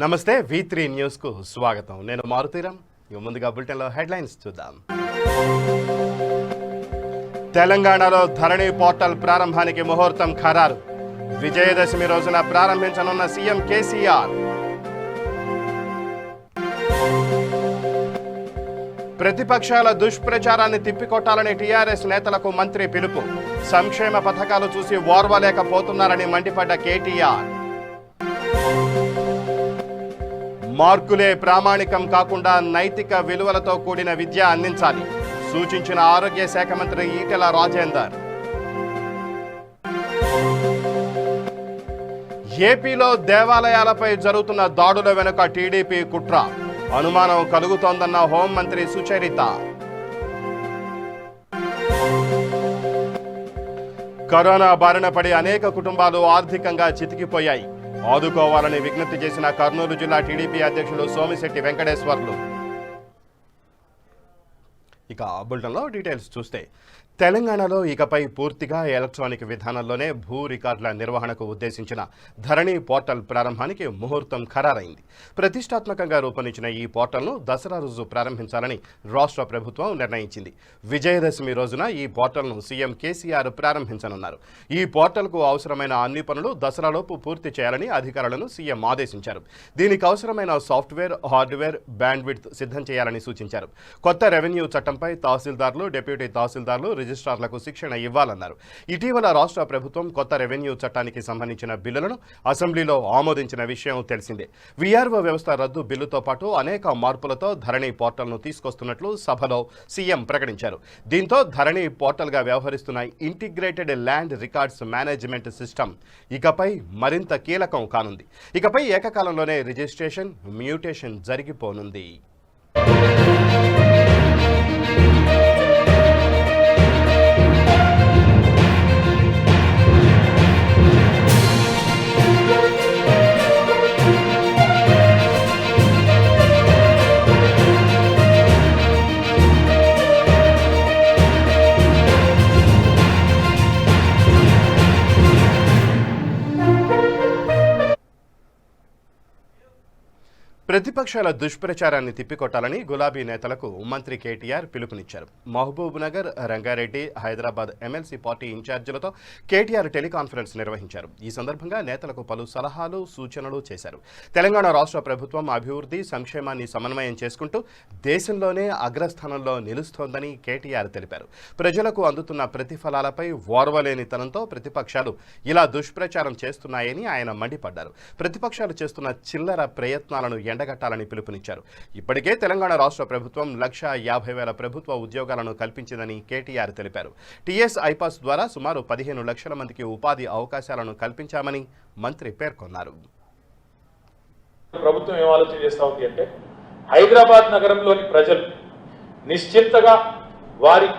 నమస్తే V3 news కు స్వాగతం. నేను మారుతీరామ్. ముందుగా బులెటిన్ లో హెడ్లైన్స్ చూద్దాం. తెలంగాణలో ధరణి పోర్టల్ ప్రారంభానికి ముహూర్తం ఖరారు. విజయదశమి రోజున ప్రారంభించనున్న సీఎం కేసీఆర్. ప్రతిపక్షాల దుష్ప్రచారాన్ని తిప్పికొట్టాలని టీఆర్ఎస్ నేతలకు మంత్రి పిలుపు. సంక్షేమ పథకాలు చూసి ఓర్వలేకపోతున్నారని మండిపడ్డ కేటీఆర్. మార్కులే ప్రామాణికం కాకుండా నైతిక విలువలతో కూడిన విద్య అందించాలి సూచించిన ఆరోగ్య శాఖ మంత్రి ఈటెల రాజేందర్. ఏపీలో దేవాలయాలపై జరుగుతున్న దాడుల వెనుక టీడీపీ కుట్ర. అనుమానం కలుగుతోందన్న హోంమంత్రి సుచరిత. కరోనా బారిన పడి అనేక కుటుంబాలు ఆర్థికంగా చితికిపోయాయి. ఆదుకోవాలని విజ్ఞప్తి చేసిన కర్నూలు జిల్లా టీడీపీ అధ్యక్షులు సోమిశెట్టి వెంకటేశ్వర్లు. ఇక బులెటిన్లో డీటెయిల్స్ చూస్తే తెలంగాణలో ఇకపై పూర్తిగా ఎలక్ట్రానిక్ విధానంలోనే భూ రికార్డుల నిర్వహణకు ఉద్దేశించిన ధరణి పోర్టల్ ప్రారంభానికి ముహూర్తం ఖరారైంది. ప్రతిష్టాత్మకంగా రూపొందించిన ఈ పోర్టల్ను దసరా రోజు ప్రారంభించాలని రాష్ట్ర ప్రభుత్వం నిర్ణయించింది. విజయదశమి రోజున ఈ పోర్టల్ను సీఎం కేసీఆర్ ప్రారంభించనున్నారు. ఈ పోర్టల్కు అవసరమైన అన్ని పనులు దసరాలోపు పూర్తి చేయాలని అధికారులను సీఎం ఆదేశించారు. దీనికి అవసరమైన సాఫ్ట్వేర్, హార్డ్వేర్, బ్యాండ్విడ్త్ సిద్ధం చేయాలని సూచించారు. కొత్త రెవెన్యూ చట్టంపై తహసీల్దార్లు, డిప్యూటీ తహసీల్దార్లు, రిజిస్ట్రార్లకు శిక్షణ ఇవ్వాలన్నారు. ఇటీవల రాష్ట్ర ప్రభుత్వం కొత్త రెవెన్యూ చట్టానికి సంబంధించిన బిల్లులను అసెంబ్లీలో ఆమోదించిన విషయం తెలిసిందే. వీఆర్ఓ వ్యవస్థ రద్దు బిల్లుతో పాటు అనేక మార్పులతో ధరణి పోర్టల్ను తీసుకొస్తున్నట్లు సభలో సీఎం ప్రకటించారు. దీంతో ధరణి పోర్టల్గా వ్యవహరిస్తున్న integrated land records management system ఇకపై మరింత కీలకం కానుంది. ఇకపై ఏకకాలంలోనే రిజిస్ట్రేషన్, మ్యూటేషన్ జరిగిపోనుంది. ప్రతిపక్షాల దుష్ప్రచారాన్ని తిప్పికొట్టాలని గులాబీ నేతలకు మంత్రి కేటీఆర్ పిలుపునిచ్చారు. మహబూబ్ నగర్, రంగారెడ్డి, హైదరాబాద్ ఎమ్మెల్సీ పార్టీ ఇన్ఛార్జీలతో కేటీఆర్ టెలికాన్ఫరెన్స్ నిర్వహించారు. ఈ సందర్భంగా నేతలకు పలు సలహాలు, సూచనలు చేశారు. తెలంగాణ రాష్ట్ర ప్రభుత్వం అభివృద్ధి, సంక్షేమాన్ని సమన్వయం చేసుకుంటూ దేశంలోనే అగ్రస్థానంలో నిలుస్తోందని కేటీఆర్ తెలిపారు. ప్రజలకు అందుతున్న ప్రతిఫలాలపై ఓర్వలేనితనంతో ప్రతిపక్షాలు ఇలా దుష్ప్రచారం చేస్తున్నాయని ఆయన మండిపడ్డారు. ప్రతిపక్షాలు చేస్తున్న చిల్లర ప్రయత్నాలను ఎండగట్టాలని పిలుపునిచ్చారు. ఇప్పటికే తెలంగాణ రాష్ట్ర ప్రభుత్వం 1,50,000 ప్రభుత్వ ఉద్యోగాలను కల్పించిందని కేటీఆర్ తెలిపారు. టీఎస్ ఐపాస్ ద్వారా సుమారు 15 లక్షల మందికి ఉపాధి అవకాశాలను కల్పించామని మంత్రి పేర్కొన్నారు. ప్రభుత్వం ఏం ఆలోచన చేస్తా ఉంది అంటే హైదరాబాద్ నగరంలోని ప్రజలు నిశ్చింతగా వారి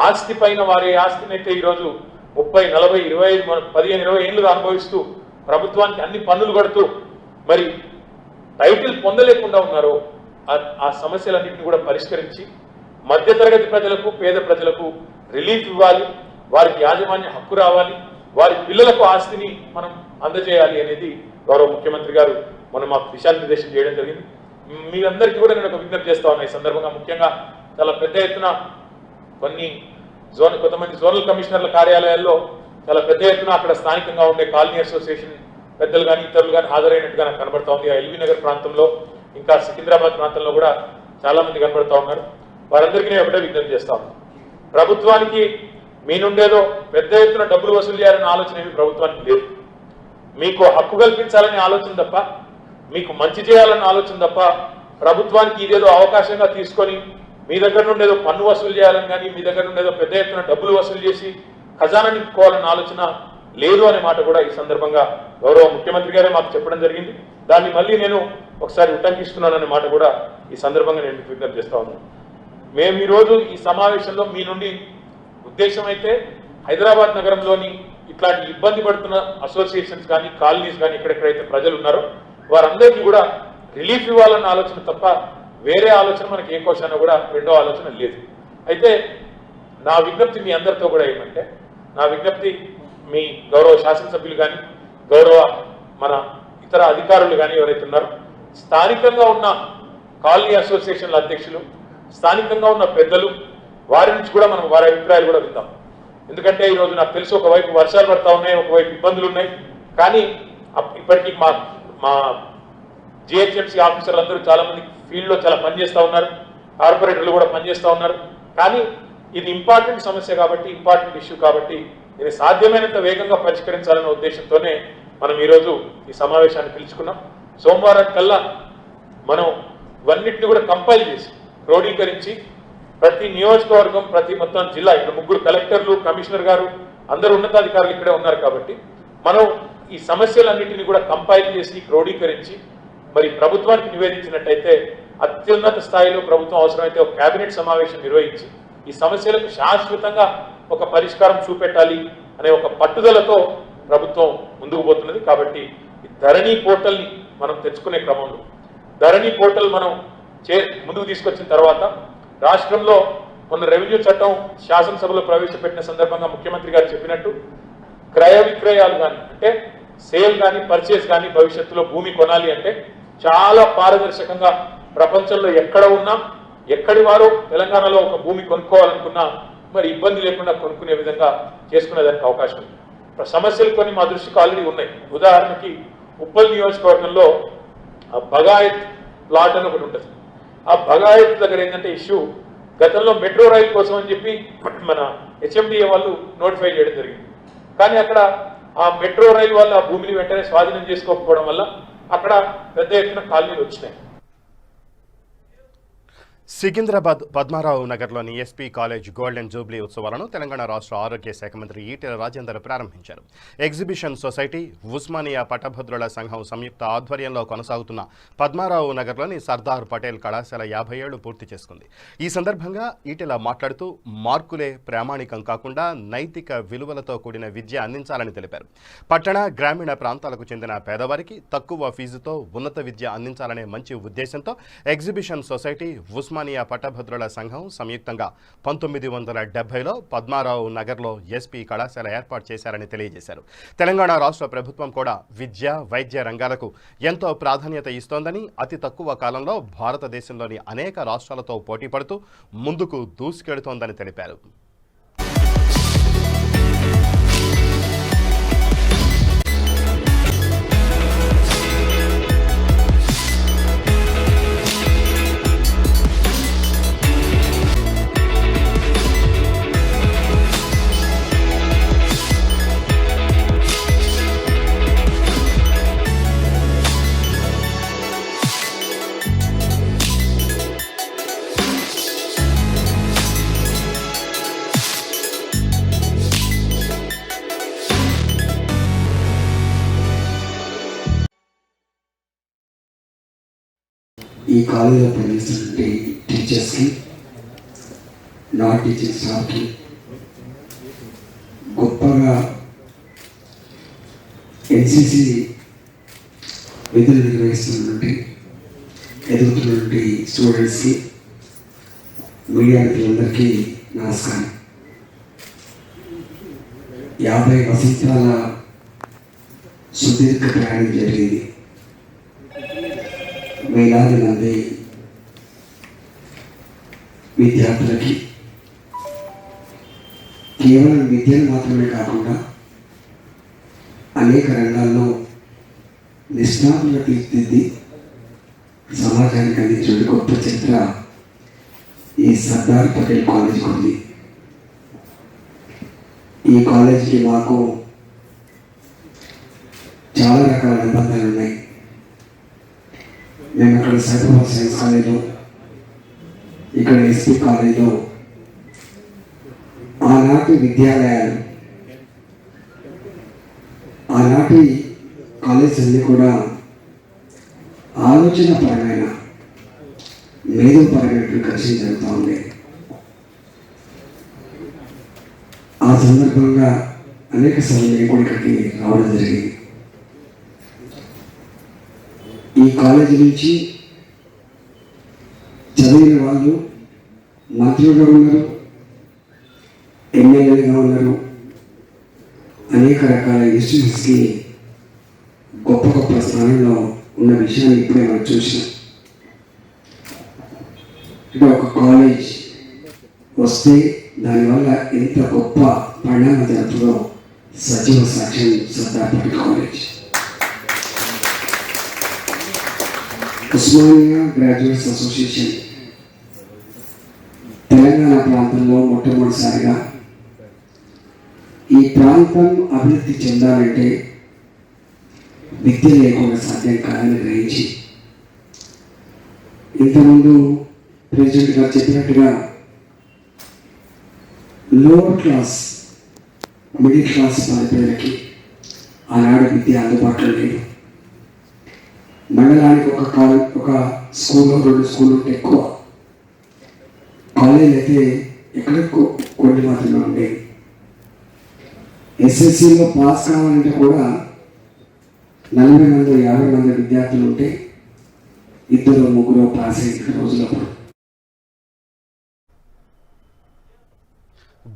ఆస్తి పైన వారి ఆస్తినైతే ఈరోజు 30, 40, 25, 15, 20 ఏళ్లుగా అనుభవిస్తూ ప్రభుత్వానికి అన్ని పన్నులు కడుతూ మరి టైటిల్ పొందలేకుండా ఉన్నారో ఆ సమస్యలన్నింటినీ కూడా పరిష్కరించి మధ్యతరగతి ప్రజలకు, పేద ప్రజలకు రిలీఫ్ ఇవ్వాలి, వారికి యాజమాన్య హక్కు రావాలి, వారి పిల్లలకు ఆస్తిని మనం అందజేయాలి అనేది గౌరవ ముఖ్యమంత్రి గారు మనం మాకు దిశానిర్దేశం చేయడం జరిగింది. మీరందరికీ కూడా నేను ఒక విజ్ఞప్తి చేస్తా ఉన్నా. ఈ సందర్భంగా ముఖ్యంగా చాలా పెద్ద ఎత్తున కొంతమంది జోనల్ కమిషనర్ల కార్యాలయాల్లో చాలా పెద్ద ఎత్తున అక్కడ స్థానికంగా ఉండే కాలనీ అసోసియేషన్ పెద్దలు కానీ ఇతరులు కానీ హాజరైనట్టుగా నాకు కనబడతా ఉంది. ఆ ఎల్బీ నగర్ ప్రాంతంలో, ఇంకా సికింద్రాబాద్ ప్రాంతంలో కూడా చాలా మంది కనబడతా ఉన్నారు. వారందరికీ నేను ఒకటే విజ్ఞప్తి చేస్తా ఉన్నాను. ప్రభుత్వానికి మీ నుండేదో పెద్ద ఎత్తున డబ్బులు వసూలు చేయాలనే ఆలోచన ఏమి ప్రభుత్వానికి లేదు. మీకు హక్కు కల్పించాలనే ఆలోచన తప్ప, మీకు మంచి చేయాలన్న ఆలోచన తప్ప ప్రభుత్వానికి ఇదేదో అవకాశంగా తీసుకొని మీ దగ్గర నుండి ఏదో పన్ను వసూలు చేయాలని కానీ, మీ దగ్గర నుండి ఏదో పెద్ద ఎత్తున డబ్బులు వసూలు చేసి ఖజానా నింపుకోవాలన్న ఆలోచన లేదు అనే మాట కూడా ఈ సందర్భంగా గౌరవ ముఖ్యమంత్రి గారే మాకు చెప్పడం జరిగింది. దాన్ని మళ్ళీ నేను ఒకసారి ఉటంకిస్తున్నాననే మాట కూడా ఈ సందర్భంగా నేను విజ్ఞప్తి చేస్తా ఉన్నాను. మేము ఈరోజు ఈ సమావేశంలో మీ నుండి ఉద్దేశం అయితే హైదరాబాద్ నగరంలోని ఇట్లాంటి ఇబ్బంది పడుతున్న అసోసియేషన్స్ కానీ, కాలనీస్ కానీ, ఎక్కడెక్కడైతే ప్రజలు ఉన్నారో వారందరికీ కూడా రిలీఫ్ ఇవ్వాలన్న ఆలోచన తప్ప వేరే ఆలోచన మనకి ఏ కోశాన కూడా రెండో ఆలోచన లేదు. అయితే నా విజ్ఞప్తి మీ అందరితో కూడా ఏమంటే, నా విజ్ఞప్తి మీ గౌరవ శాసనసభ్యులు కానీ, గౌరవ మన ఇతర అధికారులు కానీ ఎవరైతే ఉన్నారో స్థానికంగా ఉన్న కాలనీ అసోసియేషన్ల అధ్యక్షులు, స్థానికంగా ఉన్న పెద్దలు, వారి నుంచి కూడా మనం వారి అభిప్రాయాలు కూడా విందాం. ఎందుకంటే ఈరోజు నాకు తెలుసు ఒకవైపు వర్షాలు పడతా ఉన్నాయి, ఒకవైపు ఇబ్బందులు ఉన్నాయి. కానీ ఇప్పటికీ మా జిహెచ్ఎంసీ ఆఫీసర్లు అందరూ చాలా మంది ఫీల్డ్లో చాలా పనిచేస్తూ ఉన్నారు, కార్పొరేటర్లు కూడా పనిచేస్తూ ఉన్నారు. కానీ ఇది ఇంపార్టెంట్ సమస్య కాబట్టి, ఇంపార్టెంట్ ఇష్యూ కాబట్టి దీన్ని సాధ్యమైనంత వేగంగా పరిష్కరించాలనే ఉద్దేశంతోనే మనం ఈరోజు ఈ సమావేశాన్ని పిలుచుకున్నాం. సోమవారం కల్లా మనం ఇవన్నిటిని కూడా కంపైల్ చేసి క్రోడీకరించి ప్రతి నియోజకవర్గం, ప్రతి మొత్తం జిల్లా, ఇక్కడ 3 కలెక్టర్లు, కమిషనర్ గారు, అందరూ ఉన్నతాధికారులు ఇక్కడే ఉన్నారు కాబట్టి మనం ఈ సమస్యలన్నింటినీ కూడా కంపైల్ చేసి క్రోడీకరించి మరి ప్రభుత్వానికి నివేదించినట్టయితే అత్యున్నత స్థాయిలో ప్రభుత్వం అవసరమైతే ఒక కేబినెట్ సమావేశం నిర్వహించి ఈ సమస్యలకు శాశ్వతంగా ఒక పరిష్కారం చూపెట్టాలి అనే ఒక పట్టుదలతో ప్రభుత్వం ముందుకు పోతున్నది. కాబట్టి ఈ ధరణి పోర్టల్ని మనం తెచ్చుకునే క్రమంలో ధరణి పోర్టల్ మనం ముందుకు తీసుకొచ్చిన తర్వాత రాష్ట్రంలో మొన్న రెవెన్యూ చట్టం శాసనసభలో ప్రవేశపెట్టిన సందర్భంగా ముఖ్యమంత్రి గారు చెప్పినట్టు క్రయ విక్రయాలు కానీ, అంటే సేల్ కానీ, పర్చేస్ కానీ భవిష్యత్తులో భూమి కొనాలి అంటే చాలా పారదర్శకంగా ప్రపంచంలో ఎక్కడ ఉన్నా, ఎక్కడి వారు తెలంగాణలో ఒక భూమి కొనుక్కోవాలనుకున్నా మరి ఇబ్బంది లేకుండా కొనుక్కునే విధంగా చేసుకునేదానికి అవకాశం ఉంది. సమస్యలు కొన్ని మా దృష్టికి ఆల్రెడీ ఉన్నాయి. ఉదాహరణకి ఉప్పల్ నియోజకవర్గంలో బగాయత్ ప్లాట్ అని ఒకటి ఉంటుంది. ఆ బగాయత్ దగ్గర ఏంటంటే ఇష్యూ, గతంలో మెట్రో రైలు కోసం అని చెప్పి మన హెచ్ఎండిఏ వాళ్ళు నోటిఫై చేయడం జరిగింది. కానీ అక్కడ ఆ మెట్రో రైలు వాళ్ళు ఆ భూమిని వెంటనే స్వాధీనం చేసుకోకపోవడం వల్ల అక్కడ పెద్ద ఎత్తున కాలనీలు వచ్చినాయి. సికింద్రాబాద్ పద్మారావు నగర్లోని ఎస్పీ కాలేజ్ గోల్డెన్ జూబ్లీ ఉత్సవాలను తెలంగాణ రాష్ట్ర ఆరోగ్య శాఖ మంత్రి ఈటెల రాజేందర్ ప్రారంభించారు. ఎగ్జిబిషన్ సొసైటీ, ఉస్మానియా పట్టభద్రుల సంఘం సంయుక్త ఆధ్వర్యంలో కొనసాగుతున్న పద్మారావు నగర్లోని సర్దార్ పటేల్ కళాశాల 50 ఏళ్లు పూర్తి చేసుకుంది. ఈ సందర్భంగా ఈటెల మాట్లాడుతూ మార్కులే ప్రామాణికం కాకుండా నైతిక విలువలతో కూడిన విద్య అందించాలని తెలిపారు. పట్టణ, గ్రామీణ ప్రాంతాలకు చెందిన పేదవారికి తక్కువ ఫీజుతో ఉన్నత విద్య అందించాలనే మంచి ఉద్దేశంతో ఎగ్జిబిషన్ సొసైటీ, ఉస్మానియా పట్టభద్రుల సంఘం సంయుక్తంగా 1970లో పద్మారావు నగర్లో ఎస్పీ కళాశాల ఏర్పాటు చేశారని తెలియజేశారు. తెలంగాణ రాష్ట్ర ప్రభుత్వం కూడా విద్య, వైద్య రంగాలకు ఎంతో ప్రాధాన్యత ఇస్తోందని, అతి తక్కువ కాలంలో భారతదేశంలోని అనేక రాష్ట్రాలతో పోటీ పడుతూ ముందుకు దూసుకెడుతోందని తెలిపారు. ఈ కాలేజీలో పనిచేస్తున్నటువంటి టీచర్స్కి, నాన్ టీచింగ్ స్టాఫ్కి, గొప్పగా ఎన్సిసి విధులు నిర్వహిస్తున్నటువంటి ఎదుగుతున్నటువంటి స్టూడెంట్స్కి, మీడియా మిత్రులందరికీ నమస్కారం. 50 వసంతాల సుదీర్ఘ ప్రయాణం జరిగింది. వేలాది మంది విద్యార్థులకి కేవలం విద్యను మాత్రమే కాకుండా అనేక రంగాల్లో నిష్ణాతులుగా తీర్చిదిద్ది సమాజానికి అందించే గొప్ప చరిత్ర ఈ సర్దార్ పటేల్ కాలేజీకి ఉంది. ఈ కాలేజీకి మాకు చాలా రకాల నిబంధనలు ఉన్నాయి. మేము ఇక్కడ సైబరాబాద్ సైన్స్ కాలేజ్లో, ఇక్కడ ఎస్పీ కాలేజ్లో ఆనాటి విద్యాలయాలు, ఆనాటి కాలేజ్ అన్నీ కూడా ఆలోచన పరమైన, మేధోపరమైనటువంటి కృషి జరుగుతూ ఉంది. ఆ సందర్భంగా అనేక సార్లు నేను కూడా ఇక్కడికి రావడం జరిగింది. ఈ కాలేజీ నుంచి చదివిన వాళ్ళు మంత్రులుగా ఉన్నారు, ఎమ్మెల్యేలుగా ఉన్నారు, అనేక రకాల ఇన్స్టిట్యూట్స్కి గొప్ప గొప్ప స్థానంలో ఉన్న విషయాన్ని ఇప్పుడే మనం చూసినాం. అంటే ఒక కాలేజ్ వస్తే దానివల్ల ఎంత గొప్ప పరిణామం జరుగుతుందో సజీవ సాక్ష్యం Sardar Patel college. Osmania graduates association Telangana ప్రాంతంలో మొట్టమొదటిసారిగా ఈ ప్రాంతం అభివృద్ధి చెందాలంటే విద్య లేకుండా సాధ్యం కాదని గ్రహించి ఇంతకుముందు ప్రెసిడెంట్ గారు చెప్పినట్టుగా లోవర్ క్లాస్ మిడిల్ క్లాస్ పేదలకి ఆనాడు విద్య అందుబాటులో లేదు. మండలానికి ఒక స్కూల్లో 2 స్కూళ్ళు ఉంటే ఎక్కువ, కాలేజీలు అయితే ఎక్కడెక్కో కొన్ని మాత్రమే ఉండేవి. ఎస్ఎస్సిలో పాస్ కావాలంటే కూడా 40 మంది 50 మంది విద్యార్థులు ఉంటే 2-3 పాస్ అయిన రోజులప్పుడు.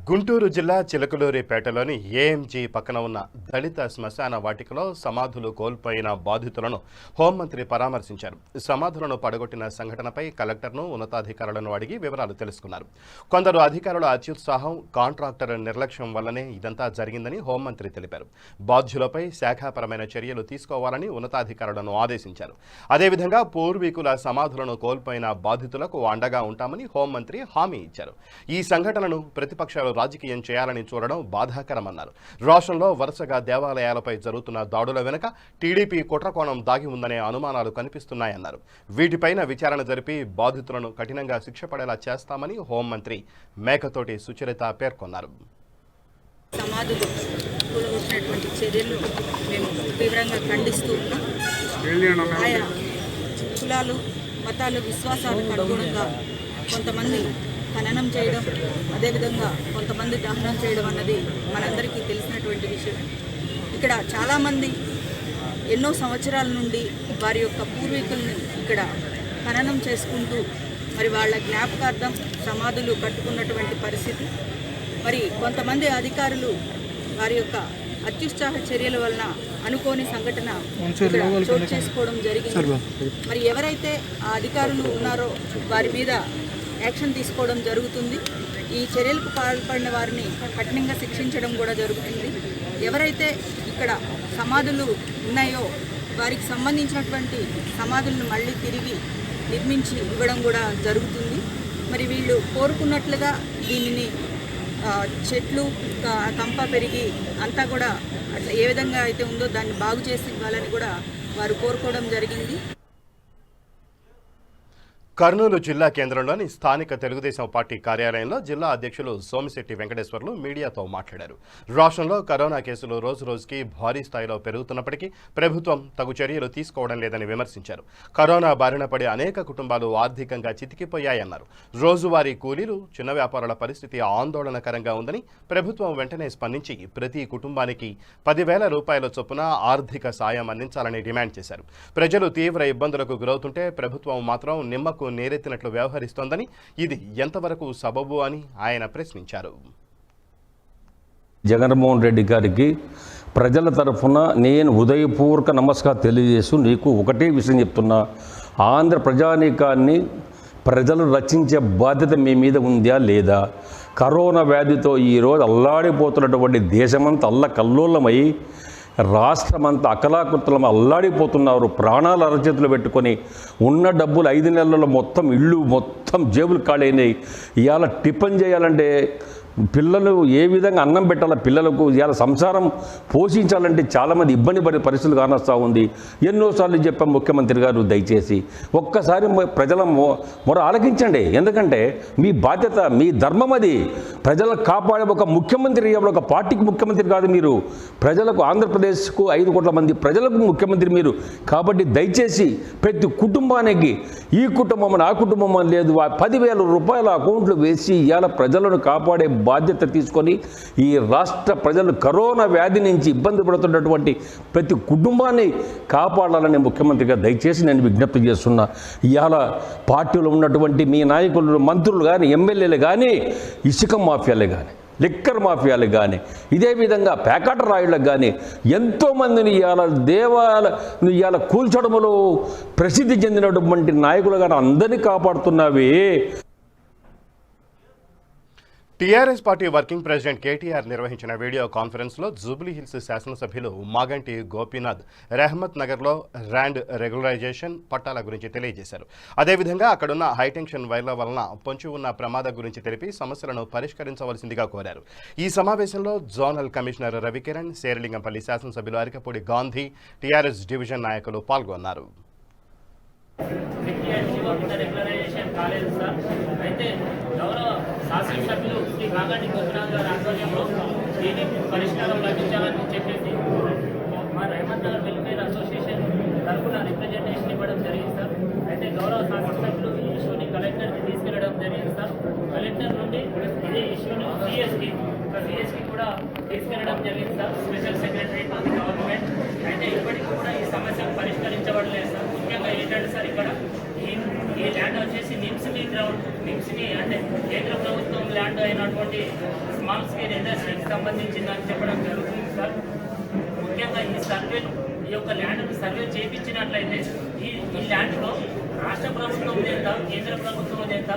గుంటూరు జిల్లా చిలకలూరిపేటలోని ఏఎంజీ పక్కన ఉన్న దళిత శ్మశాన వాటికలో సమాధులు కోల్పోయిన బాధితులను హోంమంత్రి పరామర్శించారు. సమాధులను పడగొట్టిన సంఘటనపై కలెక్టర్ను ఉన్నతాధికారులను అడిగి వివరాలు తెలుసుకున్నారు. కొందరు అధికారుల అత్యుత్సాహం, కాంట్రాక్టర్ నిర్లక్ష్యం వల్లనే ఇదంతా జరిగిందని హోంమంత్రి తెలిపారు. బాధ్యులపై శాఖాపరమైన చర్యలు తీసుకోవాలని ఉన్నతాధికారులను ఆదేశించారు. అదేవిధంగా పూర్వీకుల సమాధులను కోల్పోయిన బాధితులకు అండగా ఉంటామని హోంమంత్రి హామీ ఇచ్చారు. ఈ సంఘటనను ప్రతిపక్షాలు రాజకీయం చేయాలని చూడడం బాధాకరమన్నారు. రాష్ట్రంలో వరుసగా దేవాలయాలపై జరుగుతున్న దాడుల వెనుక టీడీపీ కుట్రకోణం దాగి ఉందనే అనుమానాలు కనిపిస్తున్నాయన్నారు. వీటిపైన విచారణ జరిపి బాధితులను కఠినంగా శిక్ష పడేలా చేస్తామని హోంమంత్రి మేకతోటి సుచరిత పేర్కొన్నారు. సమాధులు కూలగొట్టినటువంటి చర్యలు మేము తీవ్రంగా ఖండిస్తూ ఉన్నాం. ఆయా కులాలు, మతాలు, విశ్వాసాలకు అనుగుణంగా కొంతమంది ఖననం చేయడం, అదేవిధంగా కొంతమంది దహనం చేయడం అన్నది మనందరికీ తెలిసినటువంటి విషయం. ఇక్కడ చాలామంది ఎన్నో సంవత్సరాల నుండి వారి యొక్క పూర్వీకుల్ని ఇక్కడ ఖననం చేసుకుంటూ మరి వాళ్ళ జ్ఞాపకార్థం సమాధులు కట్టుకున్నటువంటి పరిస్థితి. మరి కొంతమంది అధికారులు వారి యొక్క అత్యుత్సాహ చర్యల వలన అనుకోని సంఘటన ఇక్కడ చోటు చేసుకోవడం జరిగింది. మరి ఎవరైతే ఆ అధికారులు ఉన్నారో వారి మీద యాక్షన్ తీసుకోవడం జరుగుతుంది. ఈ చర్యలకు పాల్పడిన వారిని కఠినంగా శిక్షించడం కూడా జరుగుతుంది. ఎవరైతే ఇక్కడ సమాధులు ఉన్నాయో వారికి సంబంధించినటువంటి సమాధులను మళ్ళీ తిరిగి నిర్మించి ఇవ్వడం కూడా జరుగుతుంది. మరి వీళ్ళు కోరుకున్నట్లుగా దీనిని చెట్లు కంప పెరిగి అంతా కూడా అట్లా ఏ విధంగా అయితే ఉందో దాన్ని బాగు చేసి ఇవ్వాలని కూడా వారు కోరుకోవడం జరిగింది. కర్నూలు జిల్లా కేంద్రంలోని స్థానిక తెలుగుదేశం పార్టీ కార్యాలయంలో జిల్లా అధ్యక్షులు సోమిశెట్టి వెంకటేశ్వర్లు మీడియాతో మాట్లాడారు. రాష్ట్రంలో కరోనా కేసులు రోజురోజుకి భారీ స్థాయిలో పెరుగుతున్నప్పటికీ ప్రభుత్వం తగు చర్యలు తీసుకోవడం లేదని విమర్శించారు. కరోనా బారిన పడి అనేక కుటుంబాలు ఆర్థికంగా చితికిపోయాయన్నారు. రోజువారీ కూలీలు, చిన్న వ్యాపారుల పరిస్థితి ఆందోళనకరంగా ఉందని ప్రభుత్వం వెంటనే స్పందించి ప్రతి కుటుంబానికి 10,000 రూపాయల చొప్పున ఆర్థిక సాయం అందించాలని డిమాండ్ చేశారు. ప్రజలు తీవ్ర ఇబ్బందులకు గురవుతుంటే ప్రభుత్వం మాత్రం నిమ్మకు నేరెత్తినట్లు వ్యవహరిస్తోందని, ఇది ఎంతవరకు సబబు అని ఆయన ప్రశ్నించారు. జగన్మోహన్ రెడ్డి గారికి ప్రజల తరఫున నేను హృదయపూర్వక నమస్కారం తెలియజేస్తూ నీకు ఒకటే విషయం చెప్తున్నా. ఆంధ్ర ప్రజానీకాన్ని ప్రజలు రక్షించే బాధ్యత మీ మీద ఉందా లేదా? కరోనా వ్యాధితో ఈరోజు అల్లాడిపోతున్నటువంటి దేశమంతా అల్లకల్లోలమై రాష్ట్రమంతా అకలాకుతలం అల్లాడిపోతున్నారు. ప్రాణాలు అరచేతులు పెట్టుకొని ఉన్న డబ్బులు 5 నెలల్లో మొత్తం ఇళ్ళు మొత్తం జేబులు ఖాళీ అయినాయి. ఇవాళ టిఫిన్ చేయాలంటే పిల్లలు ఏ విధంగా అన్నం పెట్టాలి, పిల్లలకు ఇవాళ సంసారం పోషించాలంటే చాలామంది ఇబ్బంది పడే పరిస్థితులు కానొస్తూ ఉంది. ఎన్నోసార్లు చెప్పాం ముఖ్యమంత్రి గారు, దయచేసి ఒక్కసారి ప్రజల మొర ఆలకించండి. ఎందుకంటే మీ బాధ్యత, మీ ధర్మం అది. ప్రజలకు కాపాడే ఒక ముఖ్యమంత్రి, ఒక పార్టీకి ముఖ్యమంత్రి కాదు మీరు, ప్రజలకు, ఆంధ్రప్రదేశ్కు 5 కోట్ల మంది ప్రజలకు ముఖ్యమంత్రి మీరు. కాబట్టి దయచేసి ప్రతి కుటుంబానికి ఈ కుటుంబం ఆ కుటుంబం అని లేదు, 10,000 రూపాయల అకౌంట్లు వేసి ఇవాళ ప్రజలను కాపాడే బాధ్యత తీసుకొని ఈ రాష్ట్ర ప్రజలు కరోనా వ్యాధి నుంచి ఇబ్బంది పడుతున్నటువంటి ప్రతి కుటుంబాన్ని కాపాడాలని ముఖ్యమంత్రిగా దయచేసి నేను విజ్ఞప్తి చేస్తున్నా. ఇవాళ పార్టీలో ఉన్నటువంటి మీ నాయకులు, మంత్రులు కానీ, ఎమ్మెల్యేలు కానీ, ఇసుక మాఫియాలే కానీ, లిక్కర్ మాఫియాలకు కానీ ఇదే విధంగా ప్యాకెట్ రాయుళ్ళకు కానీ ఎంతోమందిని ఇవాళ కూల్చడములో ప్రసిద్ధి చెందినటువంటి నాయకులు కానీ అందరినీ కాపాడుతున్నావే. TRS party working president KTR నిర్వహించిన వీడియో కాన్ఫరెన్స్లో జూబ్లీహిల్స్ శాసనసభ్యులు మాగంటి గోపీనాథ్ రెహమత్ నగర్లో ల్యాండ్ రెగ్యులరైజేషన్ పట్టాల గురించి తెలియజేశారు. అదేవిధంగా అక్కడున్న హైటెన్షన్ వైర్ల వలన పొంచి ఉన్న ప్రమాదం గురించి తెలిపి సమస్యలను పరిష్కరించవలసిందిగా కోరారు. ఈ సమావేశంలో జోనల్ కమిషనర్ రవికిరణ్, శేరిలింగంపల్లి శాసనసభ్యులు అరికపూడి గాంధీ, టీఆర్ఎస్ డివిజన్ నాయకులు పాల్గొన్నారు. శాసనసభ్యులు శ్రీ మాగంటి గోపీనాథ్ గారి ఆధ్వర్యంలో దీనికి పరిష్కారం లభించాలని చెప్పేసి మా రెహమత్ నగర్ వెల్ఫేర్ అసోసియేషన్ తరఫున రిప్రజెంటేషన్ ఇవ్వడం జరిగింది సార్. అయితే గౌరవ శాసనసభ్యులు ఈ ఇష్యూని కలెక్టర్కి తీసుకెళ్లడం జరిగింది సార్. కలెక్టర్ నుండి ఇదే ఇష్యూని సిఎస్కి కూడా తీసుకెళ్లడం జరిగింది sir, special secretary to the government. అయితే ఇప్పటికీ కూడా ఈ సమస్య పరిష్కరించబడలేదు సార్. ముఖ్యంగా ఏంటంటే సార్ ఇక్కడ ఈ ల్యాండ్ వచ్చేసి నిమ్స్ని అంటే కేంద్ర ప్రభుత్వం ల్యాండ్ అయినటువంటి స్మాల్ స్కేల్ ఇండస్ట్రీకి సంబంధించిందని చెప్పడం జరుగుతుంది సార్. ముఖ్యంగా ఈ సర్వేను ఈ యొక్క ల్యాండ్ను సర్వే చేయించినట్లయితే ఈ ల్యాండ్లో రాష్ట్ర ప్రభుత్వం ఎంత కేంద్ర ప్రభుత్వం ఎంత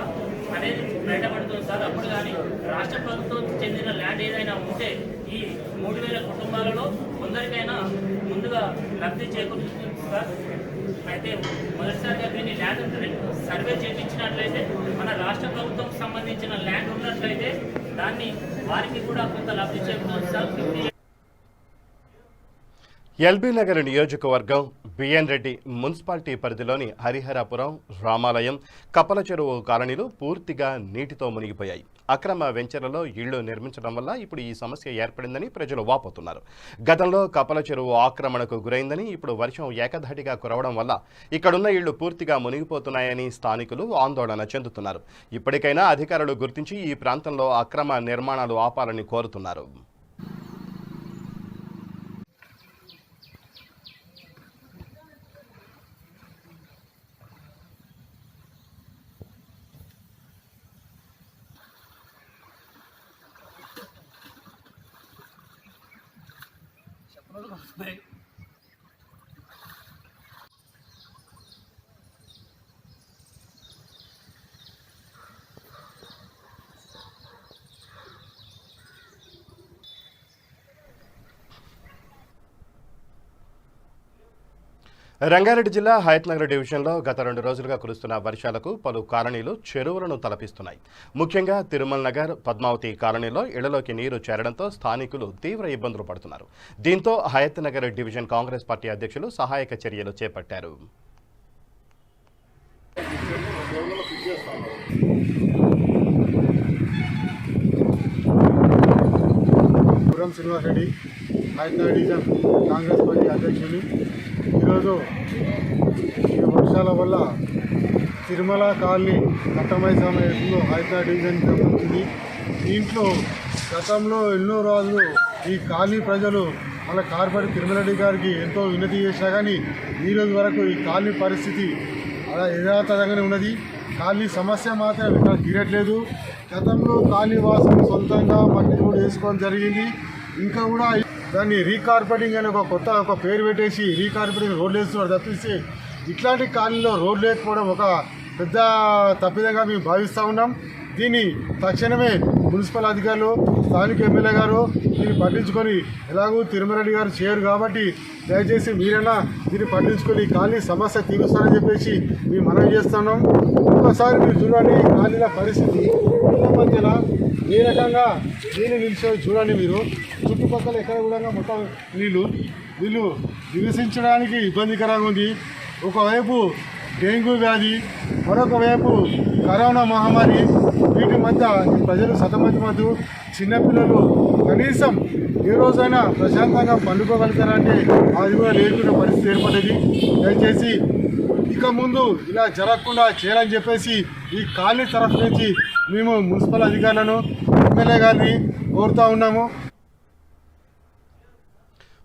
అనేది బయటపడుతుంది సార్. అప్పుడు కానీ రాష్ట్ర ప్రభుత్వం చెందిన ల్యాండ్ ఏదైనా ఉంటే ఈ 3000 కుటుంబాలలో కొందరికైనా ముందుగా లబ్ధి చేకూరుతుంది సార్. అయితే మొదటిసారిగా దీన్ని ల్యాండ్ సర్వే చేయించినట్లయితే మన రాష్ట్ర ప్రభుత్వం సంబంధించిన ల్యాండ్ ఉన్నట్లయితే దాన్ని వారికి కూడా కొంత లబ్ధి చేకూరుతుంది సార్. ఎల్బీ నగర్ నియోజకవర్గం బిఎన్ రెడ్డి మున్సిపాలిటీ పరిధిలోని హరిహరాపురం, రామాలయం, కప్పల చెరువు కాలనీలు పూర్తిగా నీటితో మునిగిపోయాయి. అక్రమ వెంచర్లలో ఇళ్లు నిర్మించడం వల్ల ఇప్పుడు ఈ సమస్య ఏర్పడిందని ప్రజలు వాపోతున్నారు. గతంలో కప్పల చెరువు ఆక్రమణకు గురైందని, ఇప్పుడు వర్షం ఏకధాటిగా కురవడం వల్ల ఇక్కడున్న ఇళ్లు పూర్తిగా మునిగిపోతున్నాయని స్థానికులు ఆందోళన చెందుతున్నారు. ఇప్పటికైనా అధికారులు గుర్తించి ఈ ప్రాంతంలో అక్రమ నిర్మాణాలు ఆపాలని కోరుతున్నారు. రంగారెడ్డి జిల్లా హయత్నగర్ డివిజన్లో గత 2 రోజులుగా కురుస్తున్న వర్షాలకు పలు కాలనీలు చెరువులను తలపిస్తున్నాయి. ముఖ్యంగా తిరుమల నగర్, పద్మావతి కాలనీలో ఇళ్లలోకి నీరు చేరడంతో స్థానికులు తీవ్ర ఇబ్బందులు పడుతున్నారు. దీంతో హయత్నగర్ డివిజన్ కాంగ్రెస్ పార్టీ అధ్యక్షులు సహాయక చర్యలు చేపట్టారు. శ్రీనివాసరెడ్డి, హయత్నగర్ డివిజన్ కాంగ్రెస్ పార్టీ అధ్యక్షులు. ఈరోజు ఈ వర్షాల వల్ల తిరుమల కాలనీ కట్టమై సమయంలో హయత్నగర్ డివిజన్ సంబంధించింది. దీంట్లో గతంలో ఎన్నో రోజులు ఈ కాలనీ ప్రజలు మన కార్పొరేటర్ తిరుమలరెడ్డి గారికి ఎంతో వినతి చేసినా కానీ ఈరోజు వరకు ఈ కాలనీ పరిస్థితి అలా యథాతథంగానే ఉన్నది. కాలనీ సమస్య మాత్రం ఇక్కడ తీరట్లేదు. గతంలో కాలనీ వాసులు సొంతంగా మట్టి కూడా వేసుకోవడం జరిగింది. ఇంకా కూడా దాన్ని రీకార్పెటింగ్ అని ఒక పేరు పెట్టేసి రీకార్పెటింగ్ రోడ్లు వేస్తున్నారు తప్పిస్తే ఇట్లాంటి కాలనీలో రోడ్లు లేకపోవడం ఒక పెద్ద తప్పిదంగా మేము భావిస్తూ ఉన్నాం. దీన్ని తక్షణమే మున్సిపల్ అధికారులు, స్థానిక ఎమ్మెల్యే గారు దీన్ని పట్టించుకొని, ఎలాగూ తిరుమలరెడ్డి గారు చేయరు కాబట్టి దయచేసి మీరైనా దీన్ని పట్టించుకొని కాలనీ సమస్య తీరుస్తారని చెప్పేసి మేము మనవి చేస్తున్నాం. ఒకసారి మీరు చూడండి కాలనీల పరిస్థితి, ఇళ్ళ మధ్యన ఏ రకంగా నీళ్ళు నిలిచో చూడండి. మీరు చుట్టుపక్కల ఎక్కడ కూడా మొత్తం వీళ్ళు నివసించడానికి ఇబ్బందికరంగా ఉంది. ఒకవైపు డెంగ్యూ వ్యాధి, మరొక వైపు కరోనా మహమ్మారి. వీటి మధ్య ప్రజలు సతమతమవుతూ చిన్నపిల్లలు కనీసం ఏ రోజైనా ప్రశాంతంగా పండుకోగలుగుతారంటే అది కూడా లేకున్న పరిస్థితి ఏర్పడేది. దయచేసి ఇక ముందు ఇలా జరగకుండా చేయాలని చెప్పేసి ఈ కాలనీ తరఫు నుంచి మేము మున్సిపల్ అధికారులను, ఎమ్మెల్యే గారిని కోరుతూ ఉన్నాము.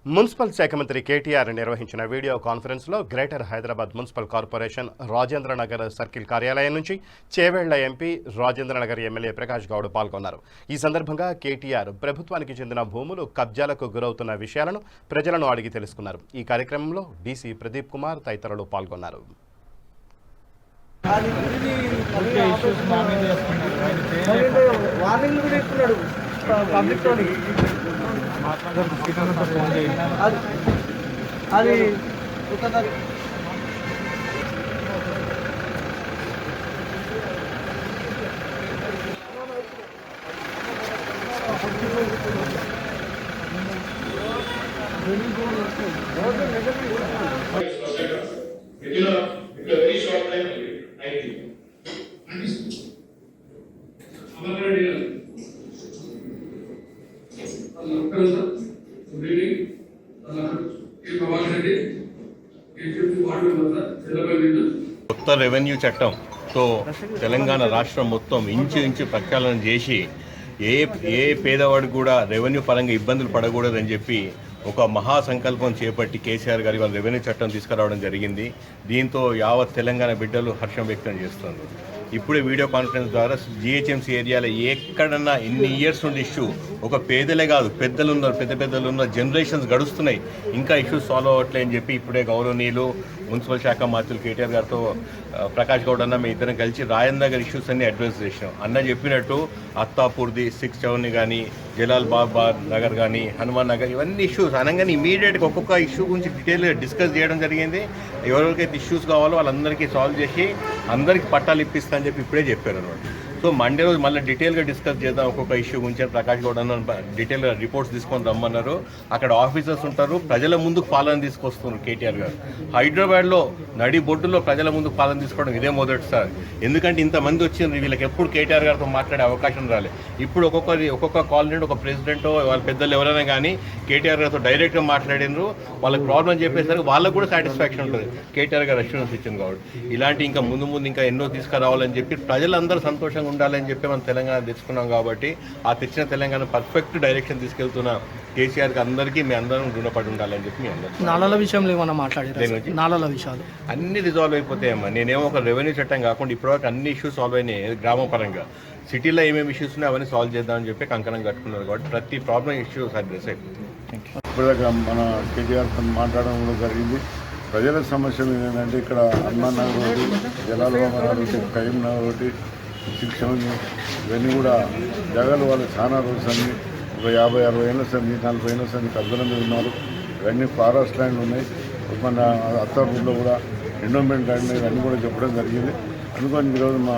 మున్సిపల్ శాఖ మంత్రి కేటీఆర్ నిర్వహించిన వీడియో కాన్ఫరెన్స్లో greater Hyderabad municipal corporation Rajendranagar circle కార్యాలయం నుంచి చేవేళ్ల ఎంపీ రాజేంద్రనగర్ ఎమ్మెల్యే ప్రకాష్ గౌడ్ పాల్గొన్నారు. ఈ సందర్భంగా కేటీఆర్ ప్రభుత్వానికి చెందిన భూములు కబ్జాలకు గురవుతున్న విషయాలను ప్రజలను అడిగి తెలుసుకున్నారు. ఈ కార్యక్రమంలో డీసీ ప్రదీప్ కుమార్ తదితరులు పాల్గొన్నారు. కొత్త రెవెన్యూ చట్టంతో తెలంగాణ రాష్ట్రం మొత్తం ఇంచు ప్రక్షాళన చేసి ఏ పేదవాడు కూడా రెవెన్యూ పరంగా ఇబ్బందులు పడకూడదని చెప్పి ఒక మహాసంకల్పం చేపట్టి కేసీఆర్ గారి వాళ్ళ రెవెన్యూ చట్టం తీసుకురావడం జరిగింది. దీంతో యావత్ తెలంగాణ బిడ్డలు హర్షం వ్యక్తం చేస్తున్నారు. ఇప్పుడే వీడియో కాన్ఫరెన్స్ ద్వారా జిహెచ్ఎంసీ ఏరియాలో ఎక్కడన్నా ఇన్ని ఇయర్స్ నుండి ఇష్యూ ఒక పేదలే కాదు పెద్దలు ఉన్నారు, పెద్దలు ఉన్నారు, జనరేషన్స్ గడుస్తున్నాయి, ఇంకా ఇష్యూస్ సాల్వ్ అవ్వట్లే అని చెప్పి ఇప్పుడే గౌరవనీయులు మున్సిపల్ శాఖ మంత్రులు కేటీఆర్ గారితో ప్రకాష్ గౌడ్ అన్న మీ ఇద్దరం కలిసి రాజేంద్రనగర్ ఇష్యూస్ అన్ని అడ్రస్ చేసినాం. అన్న చెప్పినట్టు అత్తాపూర్ది 6 చౌని కానీ జలాల్ బాబా నగర్ కానీ హనుమాన్ నగర్ ఇవన్నీ ఇష్యూస్ అనగానే ఇమీడియట్గా ఒక్కొక్క ఇష్యూ గురించి డీటెయిల్గా డిస్కస్ చేయడం జరిగింది. ఎవరికైతే ఇష్యూస్ కావాలో వాళ్ళందరికీ సాల్వ్ చేసి అందరికీ పట్టాలు ఇప్పిస్తా అని చెప్పి ఇప్పుడే చెప్పారు అన్నమాట. సో మండే రోజు మళ్ళీ డీటెయిల్గా డిస్కస్ చేద్దాం ఒక్కొక్క ఇష్యూ గురించి ప్రకాష్ గౌడ్ అన్న డీటెయిల్గా రిపోర్ట్స్ తీసుకొని రమ్మన్నారు. అక్కడ ఆఫీసర్స్ ఉంటారు, ప్రజల ముందుకు పాలన తీసుకొస్తున్నారు కేటీఆర్ గారు. హైదరాబాద్లో నడి బొడ్డులో ప్రజల ముందుకు పాలన తీసుకోవడం ఇదే మొదటిసారి. ఎందుకంటే ఇంతమంది వచ్చింది, వీళ్ళకి ఎప్పుడు కేటీఆర్ గారితో మాట్లాడే అవకాశం రాలేదు. ఇప్పుడు ఒక్కొక్క కాలనీ ఒక ప్రెసిడెంట్ వాళ్ళ పెద్దలు ఎవరైనా కానీ కేటీఆర్ గారితో డైరెక్ట్గా మాట్లాడినారు. వాళ్ళకి ప్రాబ్లం చెప్పేసరికి వాళ్ళకు కూడా సాటిస్ఫాక్షన్ ఉంటుంది కేటీఆర్ గారు అష్యూరెన్స్ ఇచ్చింది కాబట్టి. ఇలాంటి ఇంకా ముందు ఇంకా ఎన్నో తీసుకురావాలని చెప్పి ప్రజలందరూ సంతోషంగా ఉండాలని చెప్పి మనం తెలంగాణ తెచ్చుకున్నాం కాబట్టి ఆ తెచ్చిన తెలంగాణ పర్ఫెక్ట్ డైరెక్షన్ తీసుకెళ్తున్న కేసీఆర్కి అందరికీ మీ అందరం రుణపడి ఉండాలని చెప్పి మీ అందరూ నాలాల విషయంలో ఏమన్నా మాట్లాడారు? నాలాల విషయాలు అన్ని రిజాల్వ్ అయిపోతాయమ్మా. నేనేమో ఒక రెవెన్యూ చట్టం కాకుండా ఇప్పటివరకు అన్ని ఇష్యూస్ సాల్వ్ అయినాయి. గ్రామ పరంగా సిటీలో ఏమేమి ఇష్యూస్ ఉన్నాయో అవన్నీ సాల్వ్ చేద్దామని చెప్పి కంకణం కట్టుకున్నారు కాబట్టి ప్రతి ప్రాబ్లం ఇష్యూస్ అడ్రస్ అయిపోతుంది. ఇప్పటిదాకా మన కేటీఆర్ మాట్లాడడం కూడా జరిగింది. ప్రజల సమస్యలు ఏంటంటే ఇక్కడ హనుమాన్ నగర్ ఒకటి, జలాల్ బాబా నగర్ ఒకటి, కరీం నగర్ ఒకటి, 6 చౌని ఇవన్నీ కూడా జగాలు వాళ్ళు చాలా రోజులు అన్ని ఒక 50-60 ఏళ్ళ సంది 40 ఏళ్ళ సంది కబ్జల మీద ఉన్నారు. ఇవన్నీ ఫారెస్ట్ ల్యాండ్లు ఉన్నాయి. మన అత్తాపూర్లో కూడా ఎండోమెంట్ ల్యాండ్ ఇవన్నీ కూడా చెప్పడం జరిగింది. అందుకని ఈరోజు మా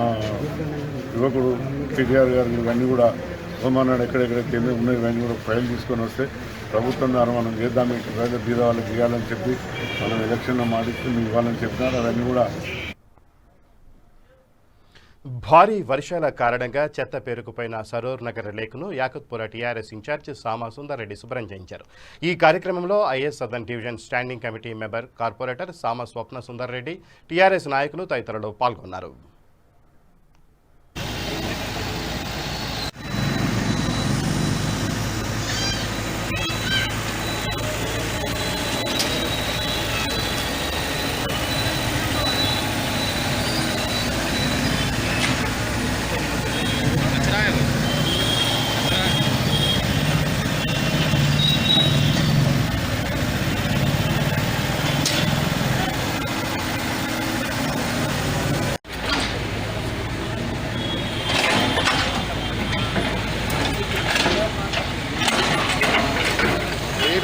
యువకుడు కేటీఆర్ గారు ఇవన్నీ కూడా హోమన్నాడు ఎక్కడెక్కడైతే ఏమేమి ఉన్నాయి ఇవన్నీ కూడా ఫైల్ తీసుకొని వస్తే ప్రభుత్వం ద్వారా మనం చేద్దాం, ప్రజలు బీద వాళ్ళకి ఇవ్వాలని చెప్పి మనం ఎలక్షన్లో మాటిస్తూ మీకు ఇవ్వాలని చెప్పినారు. అవన్నీ కూడా భారీ వర్షాల కారణంగా చెత్త పేరుకుపోయిన సరూర్ నగర్ లేక్ను యాకుత్పుర టీఆర్ఎస్ ఇన్ఛార్జ్ సామా సుందర్రెడ్డి శుభ్రం చేయించారు. ఈ కార్యక్రమంలో IS southern division standing committee member corporator Sama Swapna Sundar Reddy, TRS నాయకులు తదితరులు పాల్గొన్నారు.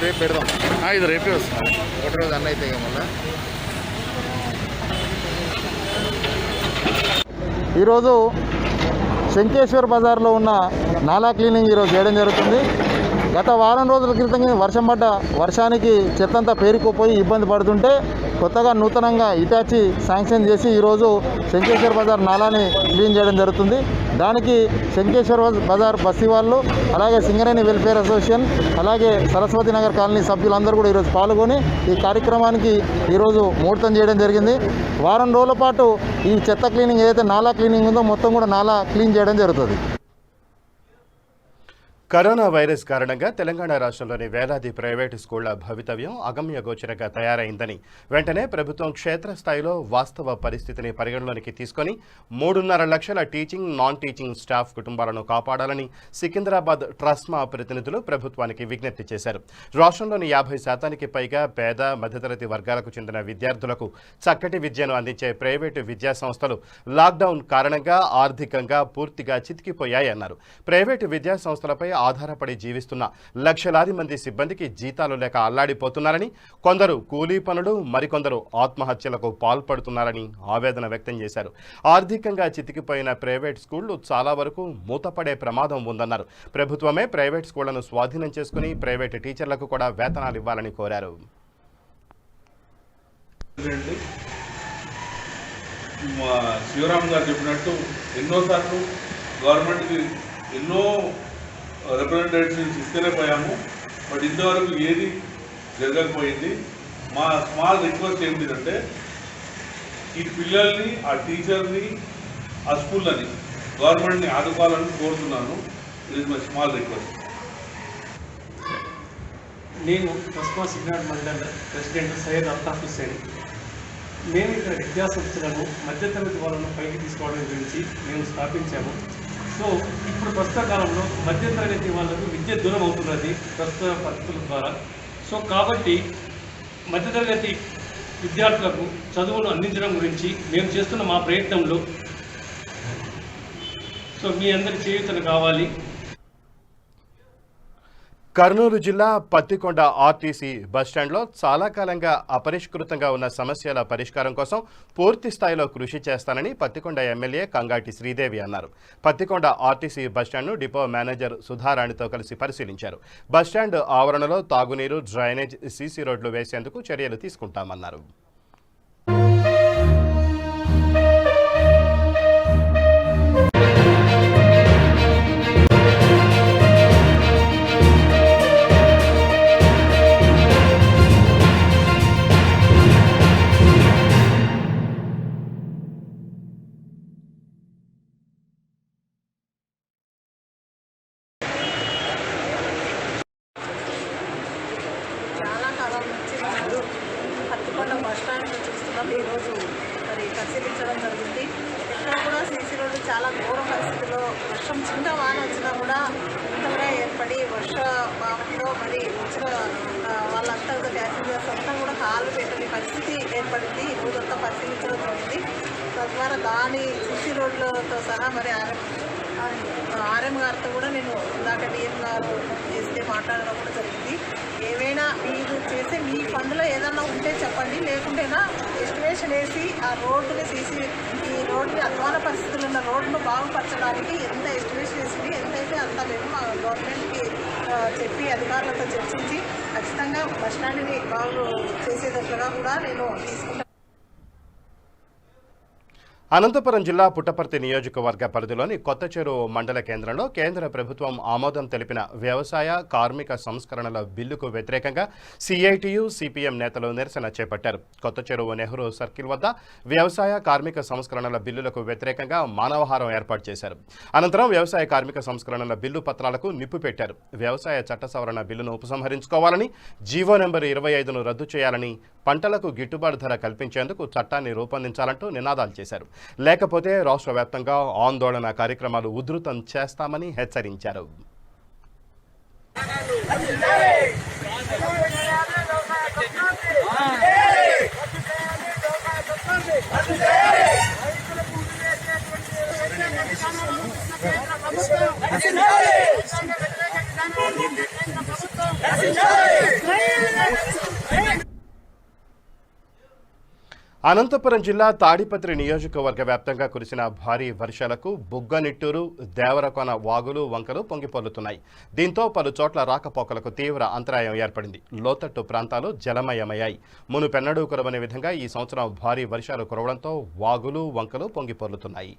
రేపు పెడదాం. ఇది రేపే వస్తుంది. ఒకటి రోజు అన్న అయితే మళ్ళీ ఈరోజు శంకేశ్వర్ బజార్లో ఉన్న నాలా క్లీనింగ్ ఈరోజు చేయడం జరుగుతుంది. గత వారం రోజుల క్రితం వర్షం పడ్డ వర్షానికి చెత్తంతా పేరుకుపోయి ఇబ్బంది పడుతుంటే కొత్తగా నూతనంగా ఇటాచి శాంక్షన్ చేసి ఈరోజు శంకేశ్వర్ బజార్ నాలాని క్లీన్ చేయడం జరుగుతుంది. దానికి శంకేశ్వర్ బజార్ బస్తీ వాళ్ళు, అలాగే సింగరేణి వెల్ఫేర్ అసోసియేషన్, అలాగే సరస్వతి నగర్ కాలనీ సభ్యులందరూ కూడా ఈరోజు పాల్గొని ఈ కార్యక్రమానికి ఈరోజు ముహూర్తం చేయడం జరిగింది. వారం రోజుల పాటు ఈ చెత్త క్లీనింగ్ ఏదైతే నాలా క్లీనింగ్ ఉందో మొత్తం కూడా నాలా క్లీన్ చేయడం జరుగుతుంది. కరోనా వైరస్ కారణంగా తెలంగాణ రాష్ట్రంలోని వేలాది ప్రైవేటు స్కూళ్ల భవితవ్యం అగమ్యగోచరంగా తయారైందని వెంటనే ప్రభుత్వం క్షేత్రస్థాయిలో వాస్తవ పరిస్థితిని పరిగణలోనికి తీసుకొని 3.5 లక్షల టీచింగ్ నాన్ టీచింగ్ స్టాఫ్ కుటుంబాలను కాపాడాలని సికింద్రాబాద్ ట్రస్మా ప్రతినిధులు ప్రభుత్వానికి విజ్ఞప్తి చేశారు. రాష్ట్రంలోని 50% పైగా పేద మధ్యతరగతి వర్గాలకు చెందిన విద్యార్థులకు చక్కటి విద్యను అందించే ప్రైవేటు విద్యా సంస్థలు లాక్డౌన్ కారణంగా ఆర్థికంగా పూర్తిగా చితికిపోయాయన్నారు. ప్రైవేటు విద్యా సంస్థలపై ఆధారపడి జీవిస్తున్న లక్షలాది మంది సిబ్బందికి జీతాలు లేక అల్లాడిపోతున్నారని, కొందరు కూలీ పనులు, మరికొందరు ఆత్మహత్యలకు పాల్పడుతున్నారని ఆవేదన వ్యక్తం చేశారు. ఆర్థికంగా చితికిపోయిన ప్రైవేట్ స్కూళ్లు చాలా వరకు మూతపడే ప్రమాదం ఉందన్నారు. ప్రభుత్వమే ప్రైవేట్ స్కూళ్లను స్వాధీనం చేసుకుని ప్రైవేటు టీచర్లకు కూడా వేతనాలు ఇవ్వాలని కోరారు. శివరామ్ గారు చెప్పినట్టు ఎన్నోసార్లు గవర్నమెంట్కి ఎన్నో రిప్రజెంటేషన్స్ ఇస్తేనే పోయాము, బట్ ఇంతవరకు ఏది జరగకపోయింది. మా స్మాల్ రిక్వెస్ట్ ఏంటిదంటే ఈ పిల్లల్ని, ఆ టీచర్ని, ఆ స్కూళ్ళని గవర్నమెంట్ని ఆదుకోవాలని కోరుతున్నాను. It is my small request. నేను ట్రస్మా సికింద్రాబాద్ మండల్ ప్రెసిడెంట్ సయ్యద్ అల్తాఫ్ హుస్సేన్. మేము ఇక్కడ విద్యాసంస్థలను మధ్యతరగతి వాళ్ళను పైకి తీసుకోవడం గురించి మేము స్థాపించాము. సో ఇప్పుడు ప్రస్తుత కాలంలో మధ్యతరగతి వాళ్ళకు విద్య దూరం అవుతున్నది ప్రస్తుత పరిస్థితుల ద్వారా. సో కాబట్టి మధ్యతరగతి విద్యార్థులకు చదువును అందించడం గురించి మేము చేస్తున్న మా ప్రయత్నంలో సో మీ అందరి చేయూతలు కావాలి. కర్నూలు జిల్లా పత్తికొండ ఆర్టీసీ బస్టాండ్లో చాలా కాలంగా అపరిష్కృతంగా ఉన్న సమస్యల పరిష్కారం కోసం పూర్తి స్థాయిలో కృషి చేస్తానని పత్తికొండ ఎమ్మెల్యే కంగాటి శ్రీదేవి అన్నారు. పత్తికొండ ఆర్టీసీ బస్టాండ్ను డిపో మేనేజర్ సుధారాణితో కలిసి పరిశీలించారు. బస్టాండ్ ఆవరణలో తాగునీరు, డ్రైనేజ్, సీసీ రోడ్లు వేసేందుకు చర్యలు తీసుకుంటామన్నారు. ఈరోజు మరి పరిశీలించడం జరిగింది. ఎక్కడ కూడా సీసీ రోడ్డు చాలా ఘోర పరిస్థితుల్లో వర్షం చిన్న వాన వచ్చినా కూడా ఇంతగా ఏర్పడి వర్షంలో మరి వచ్చిన వాళ్ళంతా ప్యాసింజర్స్ అంతా కూడా కాళ్ళు పెట్టని పరిస్థితి ఏర్పడింది. ఈరోజంతా పరిశీలించడం జరిగింది. తద్వారా దాని సీసీ రోడ్లతో సహా మరి ఆర్ఎం గారితో కూడా నేను ఇందాక డిఎం గారు చేస్తే మాట్లాడడం కూడా జరిగింది. ఏవైనా మీరు చేసే మీ ఫండ్లో ఏదన్నా ఉంటే చెప్పండి, లేకుంటేనా ఎస్టిమేషన్ వేసి ఆ రోడ్డుని ఈ రోడ్డుని అధ్వాన పరిస్థితులు ఉన్న రోడ్డును బాగుపరచడానికి ఎంత ఎస్టిమేషన్ వేసింది, ఎంతైతే అంత మేము మా గవర్నమెంట్కి చెప్పి అధికారులతో చర్చించి ఖచ్చితంగా బస్టాండ్ని బాగు చేసేటట్లుగా కూడా నేను తీసుకుంటాను. అనంతపురం జిల్లా పుట్టపర్తి నియోజకవర్గ పరిధిలోని కొత్త చెరువు మండల కేంద్రంలో కేంద్ర ప్రభుత్వం ఆమోదం తెలిపిన వ్యవసాయ కార్మిక సంస్కరణల బిల్లుకు వ్యతిరేకంగా సిఐటియు, సిపిఎం నేతలు నిరసన చేపట్టారు. కొత్త చెరువు నెహ్రూ సర్కిల్ వద్ద వ్యవసాయ కార్మిక సంస్కరణల బిల్లులకు వ్యతిరేకంగా మానవహారం ఏర్పాటు చేశారు. అనంతరం వ్యవసాయ కార్మిక సంస్కరణల బిల్లు పత్రాలకు నిప్పు పెట్టారు. వ్యవసాయ చట్ట సవరణ బిల్లును ఉపసంహరించుకోవాలని, జీవో నెంబర్ 25ను రద్దు చేయాలని, పంటలకు గిట్టుబాటు ధర కల్పించేందుకు చట్టాన్ని రూపొందించాలంటూ నినాదాలు చేశారు. లేకపోతే రాష్ట్ర వ్యాప్తంగా ఆందోళన కార్యక్రమాలు ఉధృతం చేస్తామని హెచ్చరించారు. అనంతపురం జిల్లా తాడిపత్రి నియోజకవర్గ వ్యాప్తంగా కురిసిన భారీ వర్షాలకు బుగ్గనిట్టూరు, దేవరకొన వాగులు, వంకలు పొంగిపొర్లుతున్నాయి. దీంతో పలు చోట్ల రాకపోకలకు తీవ్ర అంతరాయం ఏర్పడింది. లోతట్టు ప్రాంతాలు జలమయమయ్యాయి. మునుపెన్నడూ కురవని విధంగా ఈ సంవత్సరం భారీ వర్షాలు కురవడంతో వాగులు, వంకలు పొంగిపొర్లుతున్నాయి.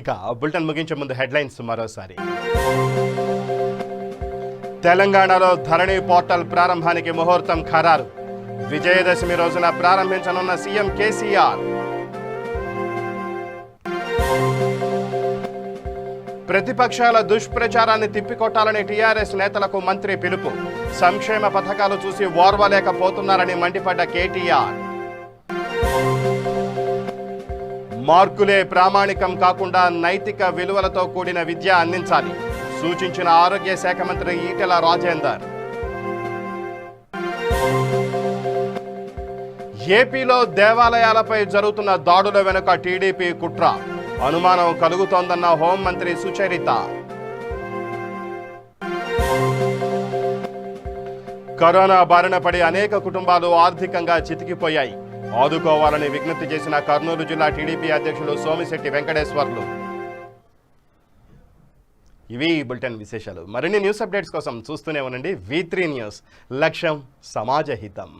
ఇక బులెటిన్ ముగించే ముందు హెడ్లైన్స్ మరోసారి. తెలంగాణలో ధరణి పోర్టల్ ప్రారంభానికి ముహూర్తం ఖరారు. విజయదశమి రోజున ప్రారంభించనున్న సీఎం కేసీఆర్. ప్రతిపక్షాల దుష్ప్రచారాన్ని తిప్పికొట్టాలని టీఆర్ఎస్ నేతలకు మంత్రి పిలుపు. సంక్షేమ పథకాలు చూసి ఓర్వలేకపోతున్నారని మండిపడ్డ కేటీఆర్. మార్కులే ప్రామాణికం కాకుండా నైతిక విలువలతో కూడిన విద్య అందించాలి సూచించిన ఆరోగ్య శాఖ మంత్రి ఈటెల రాజేందర్. ఏపీలో దేవాలయాలపై జరుగుతున్న దాడుల వెనుక టీడీపీ కుట్ర. అనుమానం కలుగుతోందన్న హోంమంత్రి సుచరిత. కరోనా బారిన పడి అనేక కుటుంబాలు ఆర్థికంగా చితికిపోయాయి. ఆదుకోవాలని విజ్ఞప్తి చేసిన కర్నూలు జిల్లా టీడీపీ అధ్యక్షులు సోమిశెట్టి వెంకటేశ్వర్లు. ఇవి బులెటిన్ విశేషాలు. మరిన్ని న్యూస్ అప్డేట్స్ కోసం చూస్తూనే ఉండండి V3 న్యూస్. లక్ష్యం సమాజ హితం.